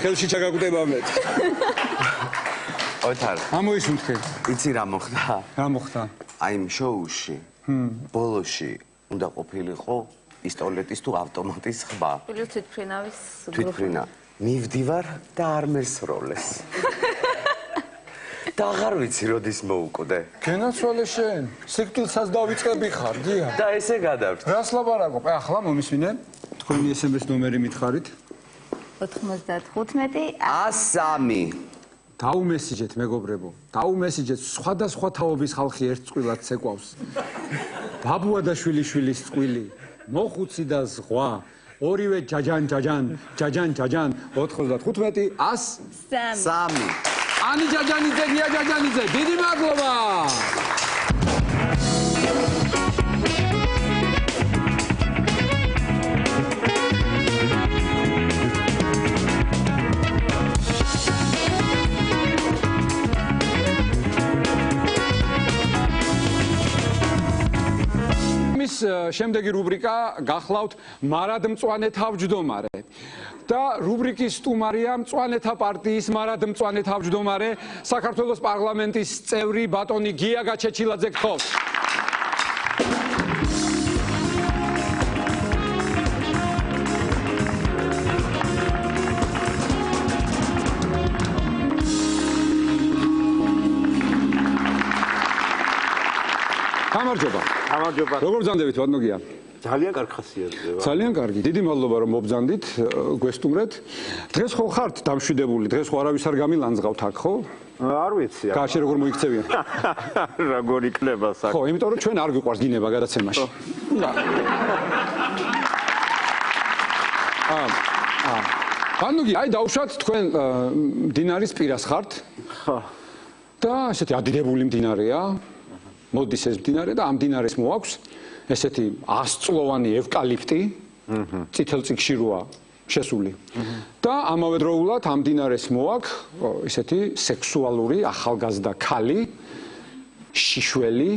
ხელში ჩაგაგუტება მე. ოთარ, ამოისუნთქე. იცი რა მოხდა? რა მოხდა? აი იმ შოუში, ბოლოში უნდა ყოფილიყო პისტოლეტის თუ ავტომატის ხმა. თვითფრინავის თვითფრინა. მივდივარ და არ მესროლეს. და აღარ ვიცი როდის მოუკვდე. გენაცვალე შენ. სიკვდილსაც დავიწყები ხარ, გია. და ესე გადავჭ. რას ლაპარაკობ? ახლა მომისმინე. თქვენი SMS ნომერი მითხარით. 95 103. დაუმესიჯეთ მეგობრებო. დაუმესიჯეთ სხვადასხვა თაობის ხალხი ერთ წყვილად ცეკვავს. ბაბუა და შვილიშვილის წყვილი. მოხუცი და ზღვა. ორივე ჯაჯან 95 103. ანი ჯაჯანიძე, გია ჯაჯანიძე, დიდი მადლობა. შემდეგი რუბრიკა გახლავთ მარადმწვანე თავმჯდომარე და რუბრიკის სტუმარია მწვანეთა პარტიის მარადმწვანე თავმჯდომარე საქართველოს პარლამენტის წევრი ბატონი გია გაჩეჩილაძე გთხოვთ. გამარჯობა. გამარჯობა. როგორ ბრძანდებით ბატონო გია? ძალიან კარგი ხასიათია. ძალიან კარგი. დიდი მადლობა რომ მობრძანდით, გვესტუმრეთ. დღეს ხო ხართ დამშვიდებული? დღეს ხო არავის არ გამილანძღავთ აქ, ხო? არ ვიცი. კაცი როგორ მოიქცევიან? როგორ იქნება საკ. ხო, იმიტომ რომ ჩვენ არ გვიყვარს გინება გადაცემაში. ბატონო გია, აი დავუშვათ თქვენ მდინარის პირას ხართ? ხო. და ესეთი ადირებული მდინარეა. მოდის ეს მდინარე და ამ მდინარეს მოაქვს ესეთი 100 წლოვანი ევკალიპტი, წითელ წიგში როა შესული. და ამავდროულად ამ მდინარეს მოაქვს ესეთი სექსუალური ახალგაზრდა ქალი, შიშველი,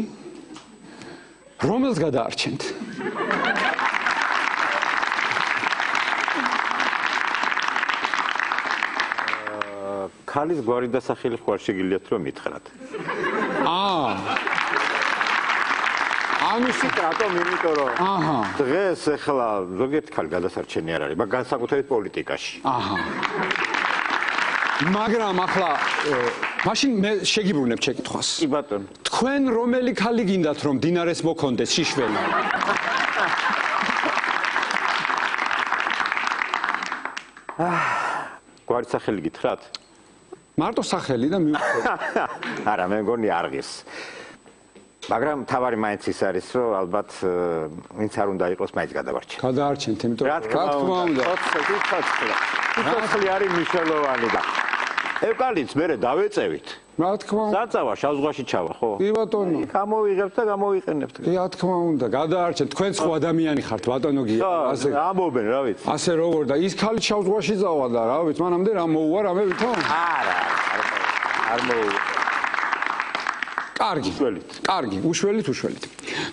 რომელს გადაარჩენთ. ქალის გვარი და სახელი ხوار შეგიძლიათ რომ მითხრათ. ამისი რატომ იმიტომ რომ დღეს ახლა ზოგიერთი ქალი გადასარჩენი არ არის, მაგრამ განსაკუთრებით პოლიტიკაში. მაგრამ ახლა მაშინ მე შეგიბრუნებ შეკითხვას. კი ბატონო. თქვენ რომელი ქალი გინდათ რომ დინარეს მოქონდეს შიშველი? გვარი სახელი გითხრათ? მარტო სახელი და მივხვდეთ. არა, მე მგონი არღის. მაგრამ თავარი მაინც ის არის, რომ ალბათ ვინც არ უნდა იყოს, მაინც გადავარჩენ. გადაარჩენთ, იმიტომ რა თქმა უნდა. ცოცხლი არის მნიშვნელოვანი და ევკალიპტს მე დავეწევით. რა თქმა უნდა. საწავა შავ ზღვაში ჩავა, ხო? კი ბატონო. გამოვიღებთ და გამოვიყენებთ. კი, რა თქმა უნდა, გადაარჩენთ. თქვენ სხვა ადამიანი ხართ, ბატონო გია. ასე ამბობენ, რა ვიცი. ასე როგორ და ის ქალი შავ ზღვაში წავა და რა ვიცი, მანამდე რა მოუვა რამე ვითომ? არა, არ მოუვა. კარგი. კარგი, უშველით.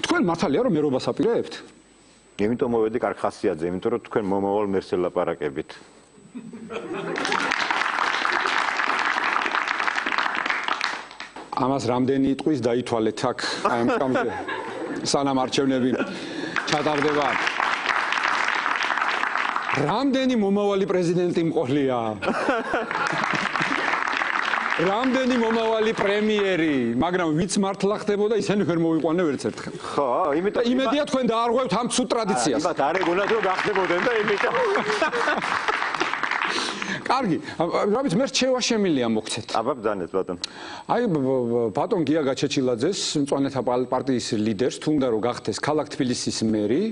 თქვენ მართალია რომ მერობას აპირებთ? იმიტომ მოვედი კარგ ხასიათზე, იმიტომ რომ თქვენ მომავალ მერს ელაპარაკებით. ამას რამდენი იტყვის დაითვალეთ აქ აი ამ სკამზე. სანამ არჩევნები ჩატარდება. რამდენი მომავალი პრეზიდენტი მყოლია? რამდენი მომავალი პრემიერი, მაგრამ ვიც მართლა ხდებოდა ისინი ვერ მოვიყვანე ვერც ერთხელ. ხო, იმიტომ იმედია თქვენ დაარღვევთ ამ ცუდ ტრადიციას. ალბათ არ ეგონათ რომ გახდებოდნენ და იმიტომ. კარგი, რა ვიცი, მე რჩევა შემილია მოგცეთ. აბა ბძანეთ ბატონ. აი ბატონ გია გაჩეჩილაძეს, მწვანეთა პარტიის ლიდერს, თუნდა რომ გახდეს ქალაქ თბილისის მერი,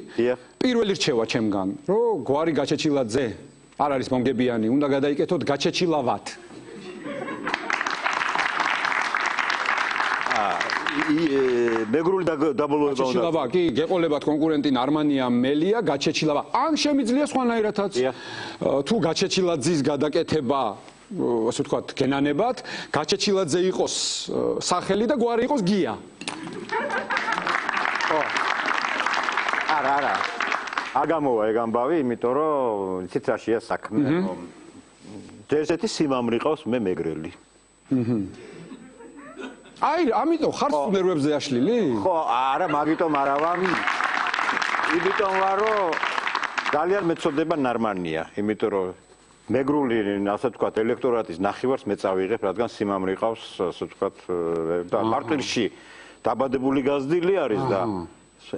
პირველი რჩევა ჩემგან, რომ გვარი გაჩეჩილაძე არ არის მომგებიანი, უნდა გადაიკეთოთ გაჩეჩილავად. მეგრული დაბოლოება უნდა. გაჩეჩილავა, კი, გეყოლებათ კონკურენტი ნარმანია მელია, გაჩეჩილავა. ან შემიძლია სხვანაირადაც. თუ გაჩეჩილაძის გადაკეთება, ასე ვთქვათ, გენანებად, გაჩეჩილაძე იყოს სახელი და გვარი იყოს გია. ხო. არა. არ გამოვა ეგ ამბავი, იმიტომ რომ იცით რა შეა საქმე. ესეთი სიმამრი ყავს მე მეგრელი. აი, ამიტომ ხარ ნერვებზე აშლილი? ხო, არა, მაგიტომ არა ვარ. იმიტომ ვარ, რომ ძალიან მეწოდება ნარმანია, იმიტომ რომ მეგრული, ასე ვთქვათ, ელექტორატის ნახევარს მე წავიღებ, რადგან სიმამრი ყავს, ასე ვთქვათ, და მარტვილში დაბადებული გაზრდილი არის და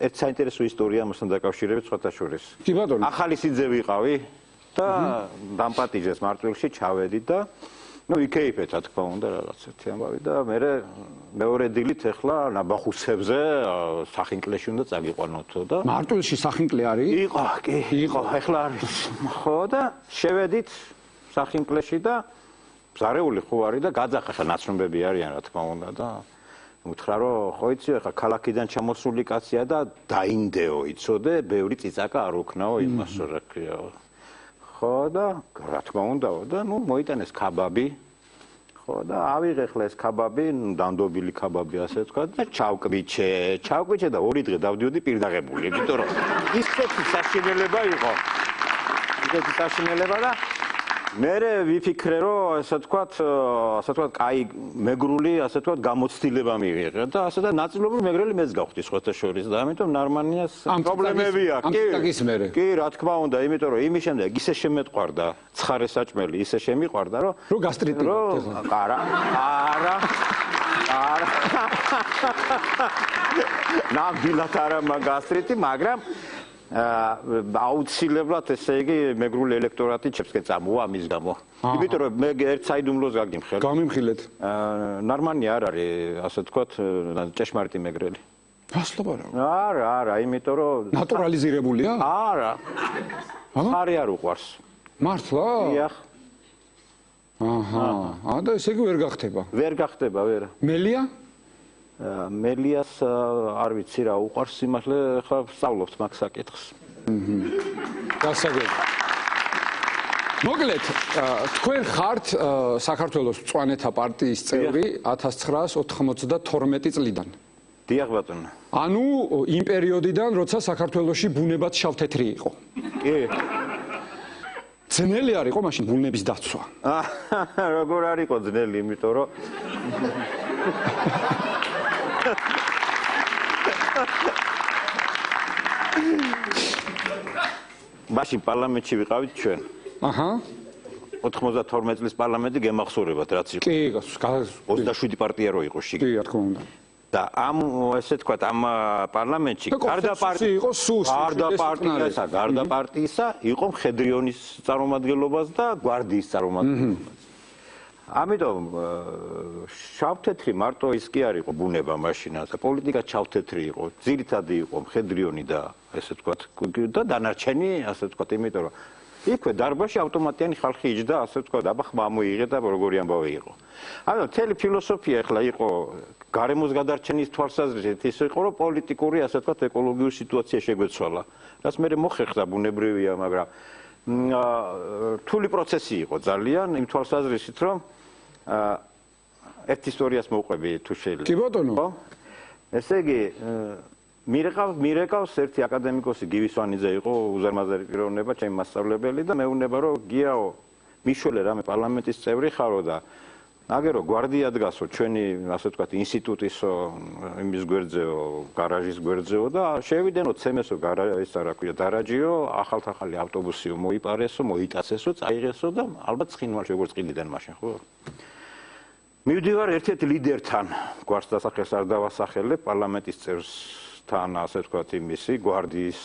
ერთ საინტერესო ისტორია მასთან დაკავშირებით სხვათა შორის. კი ბატონო. ახალი სიძე ვიყავი და დამპატიჟეს მარტვილში ჩავედი და იქეიფეთ, რა თქმა უნდა, რაღაც ერთი ამბავი და მე მეორე დილით ახლა ნაბახუსებზე სახინკლეში უნდა წაგიყვანოთო და მარტვილში სახინკლე არის? იყო, კი, იყო, ახლა არის. ხო და შევედით სახინკლეში და ზარეული ხო არის და გაძახა ხა ნაცნობები არიან, რა თქმა უნდა და უთხრა რომ ხო იცი ახლა ქალაქიდან ჩამოსული კაცია და დაინდეო იცოდე, ბევრი წიწაკა არ უქნაო იმას რა ქვიაო. ხო და რა თქმა უნდაო და მოიტანეს ქაბაბი. ხო და ავიღე ხლა ეს ქაბაბი, დანდობილი ქაბაბი ასე ვთქვა და ჩავკვიჩე და 2 დღე დავდიოდი პირდაღებული, იმიტომ რომ ისეთი საშინელება იყო. ისეთი საშინელება და მე ვიფიქრე რომ ასე ვთქვათ, კაი მეგრული, ასე ვთქვათ, გამოცდილება მივიღე და ასე და ნაწილობრივ მეგრელი მეც გავხდი სხვათა შორის და ამიტომ ნარმანიას პრობლემები აქვს. კი, რა თქმა უნდა, იმიტომ რომ იმის შემდეგ ისე შემეტყვარდა ცხარე საჭმელი, ისე შემიყვარდა რომ გასტრიტი არა. ნამდვილად არა გასტრიტი, მაგრამ აუცილებლად ესე იგი მეგრული ელექტორატი ჩემსკენ წამოვა ამის გამო. იმიტომ რომ მე ერთ საიდუმლოს გაგიმხელ. გამიმხილეთ. ნარმანი არ არის, ასე ვთქვათ, ჭეშმარიტი მეგრელი. გასლობა რა? არა, იმიტომ რომ ნატურალიზირებულია? არა. ხარი არ უყვარს. მართლა? დიახ. აჰა. და ესე იგი ვერ გახდება. ვერ გახდება, ვერა. მელია? მელიას არ ვიცი რა უყვარს სიმართლე, ხა სწავლობთ მაგ საკითხს. გასაგები. მოკლედ, თქვენ ხართ საქართველოს მწვანეთა პარტიის წევრი 1992 წლიდან. დიახ ბატონო. ანუ იმ პერიოდიდან, როცა საქართველოში ბუნებაც შავთეთრი იყო. კი. ძნელი არ იყო მაშინ ბუნების დაცვა? როგორ არ იყო ძნელი, იმიტომ რომ მაშინ პარლამენტში ვიყავით ჩვენ. აჰა. 92 წლის პარლამენტი გემახსოვრებათ რაც იყო. კი, 27 პარტია რო იყო შიგ. კი, რა თქმა უნდა. და ამ ესე თქვათ ამ პარლამენტში გარდა პარტიისა იყო მხედრიონის წარმომადგენლობას და გვარდიის წარმომადგენლობას. ამიტომ შავთეთრი მარტო ის კი არ იყო ბუნება მაშინაც და პოლიტიკა შავთეთრი იყო, ძირითადი იყო მხედრიონი და ესე ვთქვათ და დანარჩენი ასე ვთქვათ, იმიტომ რომ იქვე დარბაზში ავტომატიანი ხალხი იჯდა, ასე ვთქვათ, აბა ხმა მოიღე და როგორი ამბავი იყო. ანუ მთელი ფილოსოფია ახლა იყო გარემოს გადარჩენის თვალსაზრისით ის იყო, რომ პოლიტიკური ასე ვთქვათ ეკოლოგიური სიტუაცია შეგვეცვალა. რაც მე მოხერხდა ბუნებრივია, მაგრამ რთული პროცესი იყო ძალიან იმ თვალსაზრისით, რომ ერთ ისტორიას მოვყვები თუ შეიძლება. კი ბატონო. ხო? ესე იგი მირეკავს ერთი აკადემიკოსი გივისვანიძე იყო უზარმაზარი პიროვნება, ჩემი მასწავლებელი და მეუბნება რომ გიაო მიშველე რამე პარლამენტის წევრი ხარო და აგერო გვარდია დგასო ჩვენი ასე ვთქვათ ინსტიტუტისო იმის გვერდზეო გარაჟის გვერდზეო და შევიდენო ცემესო ის რა ქვია დარაჯიო ახალ-ახალი ავტობუსიო მოიპარესო მოიტაცესო წაიღესო და ალბათ ცხინვალში როგორც ყიდიდან მაშინ ხო მივდივარ ერთ-ერთ ლიდერთან გვარს დასახელს არ დავასახელებ პარლამენტის წევრთან ასე ვთქვათ იმისი გვარდიის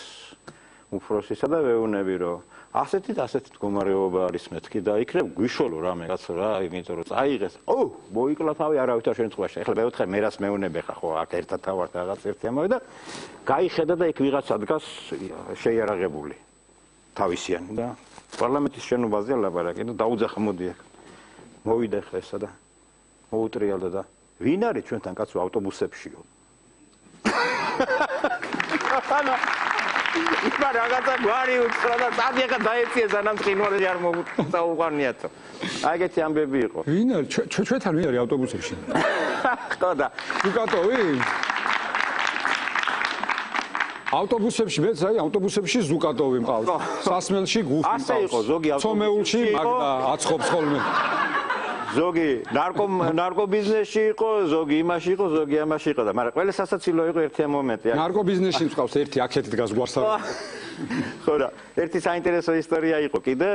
უფროსისა და ვეუბნები რომ ასეთით მდგომარეობა არის მეთქი და იქნებ გვიშოლო რამე კაცო რა იმიტომ რომ წაიღეს მოიკლა თავი არავითარ შემთხვევაში ეხლა მეოთხე მერას მეუნები ხა ხო აქ ერთად თავართ რაღაც ერთი ამოვიდა და გაიხედა და იქ ვიღაცა დგას შეიარაღებული თავისიანი და პარლამენტის შენობაზე ლაპარაკი და დაუძახა მოდი აქ მოვიდა ხა ესა და მოუტრიალდა და ვინ არის ჩვენთან კაცო ავტობუსებშიო იბა რაღაცა გვარი უცხრა და წადი ახლა დაეციეს ანამ ცხინვალე არ მოუყვანიათო. აიგეთი ამბები იყო. ვინ არის? ჩვენთან ვინ არის ავტობუსებში? ხო და უკატოვი? ავტობუსებში მეც აი ავტობუსებში ზუკატოვი მყავს. სასმელში გუფი მყავს. ასე იყო, ზოგი ცომეულში ავტობუსში იყო. მაგდა აცხობს ხოლმე. ზოგი ნარკობიზნესში იყო, ზოგი იმაში იყო, ზოგი ამაში იყო და მაგრამ ყველა სასაცილო იყო ერთი მომენტი. ნარკობიზნესში მყავს ერთი აქეთ დგას გვარსა. ხო რა, ერთი საინტერესო ისტორია იყო კიდე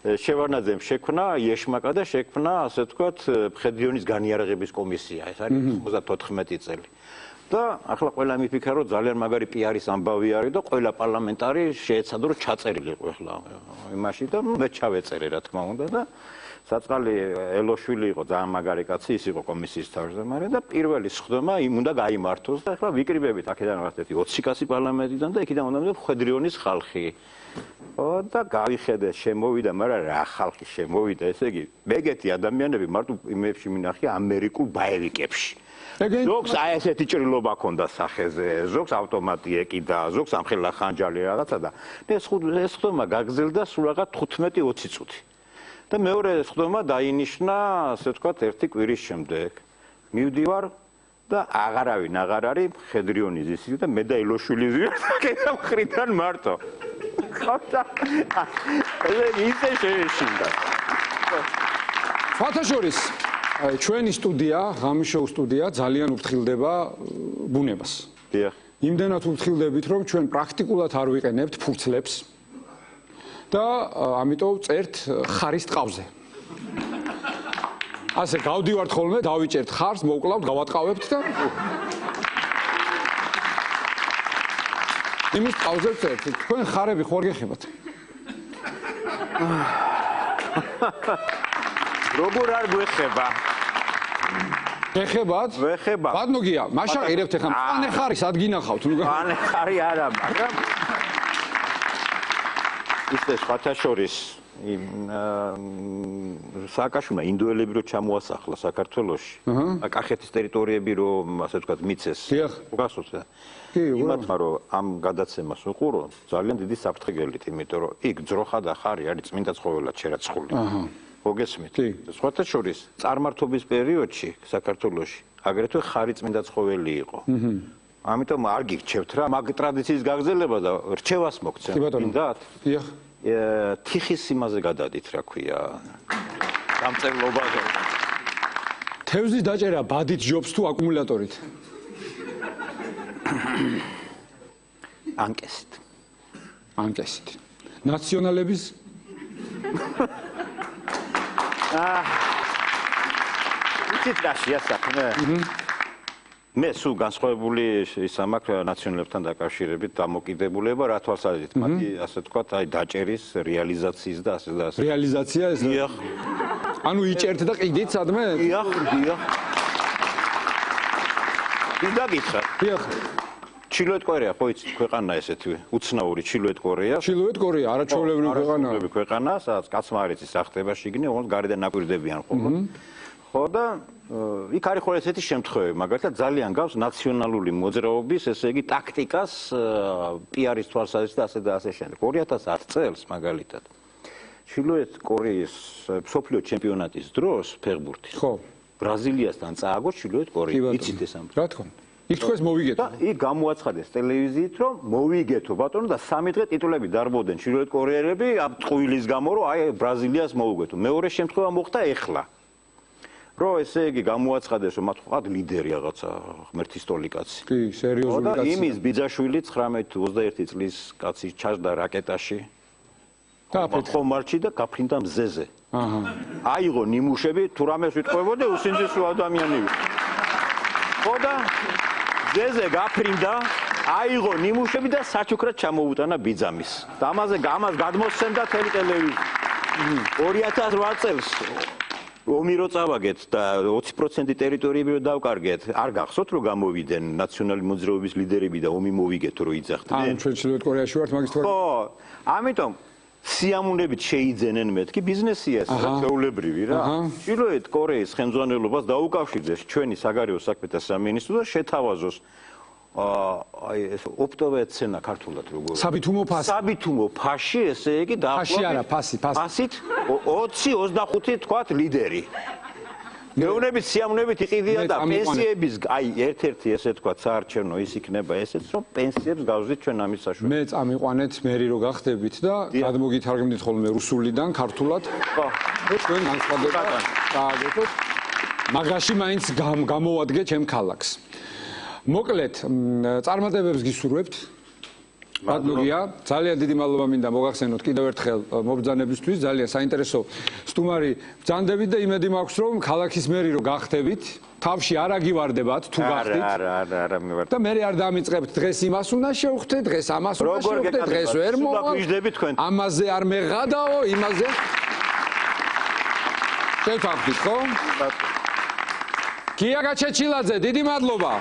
შევარნაძემ შექმნა იეშმაკა და შექმნა ასე ვთქვათ მხედრიონის განიარაღების კომისია. ეს არის 94 წელი. და ახლა ყველა მიფიქრა რომ ძალიან მაგარი პიარის ამბავი არის და ყველა პარლამენტარი შეეცადა რომ ჩაწერილიყო ახლა იმაში და მე ჩავეწერე რა თქმა უნდა და საწყალი ელოშვილი იყო ძალიან მაგარი კაცი ის იყო კომისიის თავმჯდომარე და პირველი სხდომა იმ უნდა გაიმართოს და ახლა ვიკრიბებით აქედან რაღაცეთი 20 კაცი პარლამენტიდან და იქიდან უნდა მხედრიონის ხალხი და გავიხედე შემოვიდა მაგრამ რა ხალხი შემოვიდა ესე იგი მეგეთი ადამიანები მარტო იმებში მინახე ამერიკულ ბაევიკებში ზოგს აი ესეთი ჭრილობა ქონდა სახეზე, ზოგს ავტომატი ეკიდა, ზოგს ამხელა ხანჯალი რაღაცა და ეს ხდომა გაგრძელდა სულ რაღაც 15-20 წუთი. და მეორე ხდომა დაინიშნა, ასე ვთქვათ, ერთი კვირის შემდეგ. მივდივარ და აღარავინ აღარ არის მხედრიონის ისი და მე და ილოშვილი ვიყავ კიდე მხრიდან მარტო. ხოდა ისე შეეშინდა. ფათაშორის ჩვენი სტუდია, ღამის-შოუ სტუდია ძალიან უფრთხილდება ბუნებას. დიახ. იმდენად უფრთხილდებით, რომ ჩვენ პრაქტიკულად არ ვიყენებთ ფურცლებს და ამიტომ წერთ ხარის ტყავზე. ასე გავდივართ ხოლმე, დავიჭერთ ხარს, მოვკლავთ, გავატყავებთ და იმის ტყავზე წერთ. თქვენ ხარები ხო არ გეხებათ? როგორ არ გვეხება? გეხებათ? ვეხება. ბატონგია, მაშაყირებთ ახლა. მწვანე ხარი სად გინახავთ? მწვანე ხარი არა, მაგრამ ისე ფათაშორის სააკაშვილმა ინდოელები რო ჩამოასახლა საქართველოში, კახეთის ტერიტორიები რომ ასე ვთქვათ მიცეს. უგასწორთ და იმათმა რომ ამ გადაცემას უყურო, ძალიან დიდი საფრთხე გელით, იმიტომ რომ იქ ძროხა და ხარი არის წმინდა ცხოველად შერაცხული. მოგესმით? სხვათა შორის წარმართობის პერიოდში საქართველოში აგრეთვე ხარი წმინდა ცხოველი იყო. ამიტომ არ გიქჩევთ რა მაგ ტრადიციის გაგრძელება და რჩევას მოგცემ. მინდათ? დიახ. თიხის სიმაზე გადადით, რა ქვია. გამწერლობაზე. თევზის დაჭერა ბადით ჯობს თუ აკუმულატორით? ანკესით. ანკესით. ნაციონალების იცით რა შეასახმე? მე სულ განსხვავებული ის ამაქვს ნაციონალებთან დაკავშირებით დამოკიდებულება რა თვალსაზრისით მათი ასე ვთქვათ აი დაჭერის რეალიზაციის და ასე და ასე. რეალიზაცია ეს? დიახ. ანუ იჭერთ და ყიდით სადმე? დიახ, დიახ. გიგაკითხა. დიახ. ჩილოეთ კორეა ხო იცით ქვეყანა ესეთი უცნაური ჩილოეთ კორეა. ჩილოეთ კორეა არაჩვეულებრივი ქვეყანა. არაჩვეულებრივი ქვეყანა, სადაც კაცმა არ იცის რა ხდება შიგნით, ოღონდ გარედან ნაკვირდებიან ხოლმე. ხო და იქ არის ხოლმე ესეთი შემთხვევები, მაგალითად ძალიან გავს ნაციონალური მოძრაობის, ესე იგი ტაქტიკას, პიარის თვალსაზრისით და ასე და ასე შემდეგ. 2010 წელს მაგალითად ჩილოეთ კორეის მსოფლიო ჩემპიონატის დროს ფეხბურთის. ხო. ბრაზილიასთან წააგო ჩილოეთ კორეა. იცით ეს ამბავი? რა თქმა უნდა. იქ თქვენს მოვიგეთ. და იქ გამოაცხადეს ტელევიზიით, რომ მოვიგეთო ბატონო და 3 დღე ტიტულები დარბოდნენ ჩილოეთ კორეელები ამ ტყუილის გამო, რომ აი ბრაზილიას მოუგეთო. მეორე შემთხვევა მოხდა ეხლა. რომ ესე იგი გამოაცხადეს, რომ მათ ყავთ ლიდერი რაღაცა ღმერთი სტოლი კაცი. კი, სერიოზული და კაცი. იმის ბიძაშვილი 19-21 წლის კაცი ჩაჯდა რაკეტაში. ხომარჩი და გაფრინდა მზეზე. აჰა. აიღო ნიმუშები, თუ რამეს ვიტყვებოდე, უსინძისო ადამიანი ვიყო. ხო და მზეზე გაფრინდა, აიღო ნიმუშები და საჩუქრად ჩამოუტანა ბიძამის. და ამას გადმოსცემდა თელი ტელევიზია. 2008 წელს ომი რო წავაგეთ და 20% ტერიტორიები რო დავკარგეთ, არ გახსოვთ რომ გამოვიდნენ ნაციონალური მოძრაობის ლიდერები და ომი მოვიგეთ რომ იძახდნენ? ჩვენ ჩილოეთ კორეაში ვართ მაგის თვალსაზრისით. ხო, ამიტომ სიამოვნებით შეიძენენ მეთქი ბიზნესია ეს ჩვეულებრივი რა. ჩილოეთ კორეის ხელმძღვანელობას დაუკავშირდეს ჩვენი საგარეო საქმეთა სამინისტრო და შეთავაზოს აი ეს ოპტოვეცენა ქართულად როგორ საბითუმო ფასი. საბითუმო ფასი ესე იგი ფასი არა, ფასი. ფასით 20-25 თქვათ ლიდერი. მეუნების სიამოვნებით იყიდია მე და წამიყვანე. პენსიების აი ერთ-ერთი ესე თქვა საარჩევნო ის იქნება ესეც რომ პენსიებს გავზით ჩვენ ამის საშუალებით. მე წამიყვანეთ მერი რო გახდებით და გადმოგითარგმნით ხოლმე რუსულიდან ქართულად. ხო. ჩვენ განსხვავდება გააკეთოთ. მაგაში მაინც გამოვადგე ჩემ ქალაქს. მოკლედ, წარმატებებს გისურვებთ. ბატონია, ძალიან დიდი მადლობა მინდა მოგახსენოთ კიდევ ერთხელ მობრძანებისთვის, ძალიან საინტერესო სტუმარი ბრძანდებით და იმედი მაქვს რომ ქალაქის მერი რო გახდებით, თავში არ აგივარდებათ თუ გახდით. არა მივარ. და მე არ დამიწყებთ დღეს იმას უნდა შევხვდე, დღეს ამას უნდა შევხვდე, დღეს ვერ მოვა. ამაზე არ მეღადაო, იმაზე. შევთავაზეთ, ხო? კია გაჩეჩილაძე, დიდი მადლობა.